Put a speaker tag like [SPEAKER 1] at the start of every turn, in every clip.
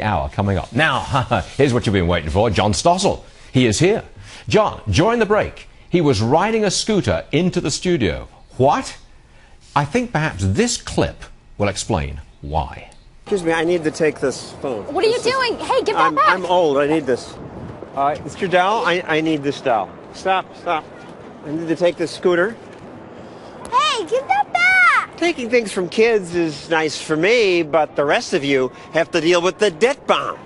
[SPEAKER 1] the hour coming up. Now, here's what you've been waiting for. John Stossel. He is here. John, during the break, he was riding a scooter into the studio. What? I think perhaps this clip will explain why.
[SPEAKER 2] Excuse me, I need to take this phone.
[SPEAKER 3] What are you doing? Hey, give that back.
[SPEAKER 2] I'm old. I need this. Mr. Dowell, I need this Dowell. Stop. I need to take this scooter.
[SPEAKER 3] Hey, give that back.
[SPEAKER 2] Taking things from kids is nice for me, but the rest of you have to deal with the debt bomb.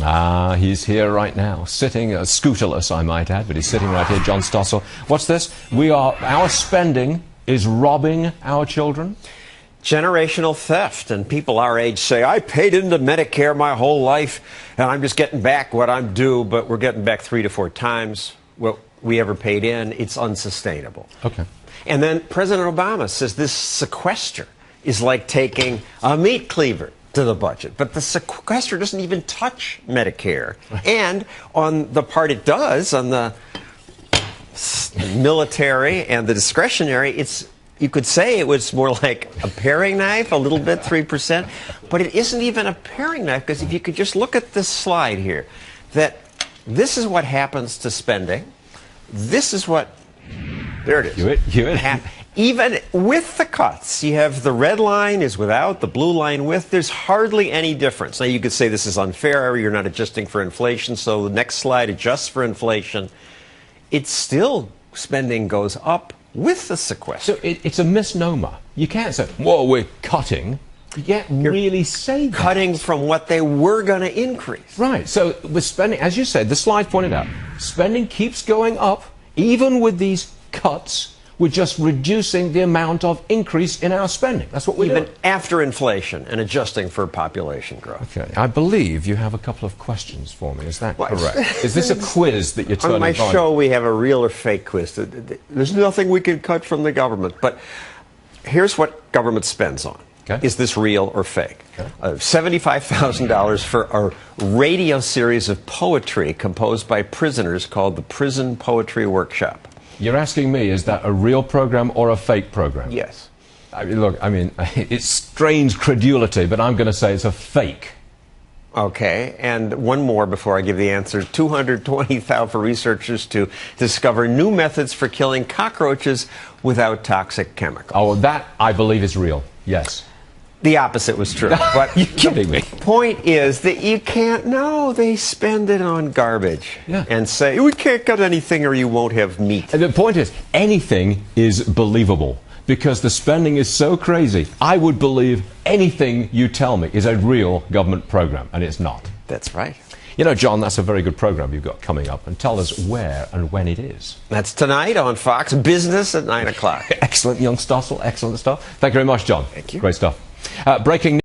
[SPEAKER 1] Ah, he's here right now, sitting, scooterless, I might add, but he's sitting right here, John Stossel. What's this? Our spending is robbing our children?
[SPEAKER 2] Generational theft, and people our age say, I paid into Medicare my whole life, and I'm just getting back what I'm due, but we're getting back 3 to 4 times what we ever paid in. It's unsustainable.
[SPEAKER 1] Okay.
[SPEAKER 2] And then President Obama says this sequester is like taking a meat cleaver to the budget. But the sequester doesn't even touch Medicare. And on the part it does, on the military and the discretionary, you could say it was more like a paring knife, a little bit, 3%. But it isn't even a paring knife, because if you could just look at this slide here, that this is what happens to spending. This is what... There it is. Even with the cuts, you have the red line is without, the blue line with. There's hardly any difference. Now, you could say this is unfair. You're not adjusting for inflation, so the next slide adjusts for inflation. It's still, spending goes up with the sequester.
[SPEAKER 1] So it's a misnomer. You can't say, whoa, we're cutting. You can't really say that.
[SPEAKER 2] Cutting from what they were going to increase.
[SPEAKER 1] Right. So with spending, as you said, the slide pointed out, spending keeps going up, even with these cuts. We're just reducing the amount of increase in our spending. That's what we're doing.
[SPEAKER 2] Even after inflation and adjusting for population growth.
[SPEAKER 1] Okay. I believe you have a couple of questions for me. Is that correct? Is this a quiz that you're turning on?
[SPEAKER 2] On my show, we have a real or fake quiz. There's nothing we can cut from the government. But here's what government spends on. Okay. Is this real or fake? Okay. $75,000 for a radio series of poetry composed by prisoners called the Prison Poetry Workshop.
[SPEAKER 1] You're asking me, is that a real program or a fake program?
[SPEAKER 2] Yes.
[SPEAKER 1] Look, it's strange credulity, but I'm going to say it's a fake.
[SPEAKER 2] Okay, and one more before I give the answer. $220,000 for researchers to discover new methods for killing cockroaches without toxic chemicals.
[SPEAKER 1] Oh, that, I believe, is real. Yes.
[SPEAKER 2] The opposite was true. But
[SPEAKER 1] you're kidding me.
[SPEAKER 2] The point is that you can't know. They spend it on garbage and say, we can't cut anything or you won't have meat.
[SPEAKER 1] And the point is, anything is believable because the spending is so crazy. I would believe anything you tell me is a real government program, and it's not.
[SPEAKER 2] That's right.
[SPEAKER 1] You know, John, that's a very good program you've got coming up, and tell us where and when it is.
[SPEAKER 2] That's tonight on Fox Business at 9 o'clock.
[SPEAKER 1] Excellent, young Stossel. Excellent stuff. Thank you very much, John.
[SPEAKER 2] Thank you.
[SPEAKER 1] Great stuff. Breaking news.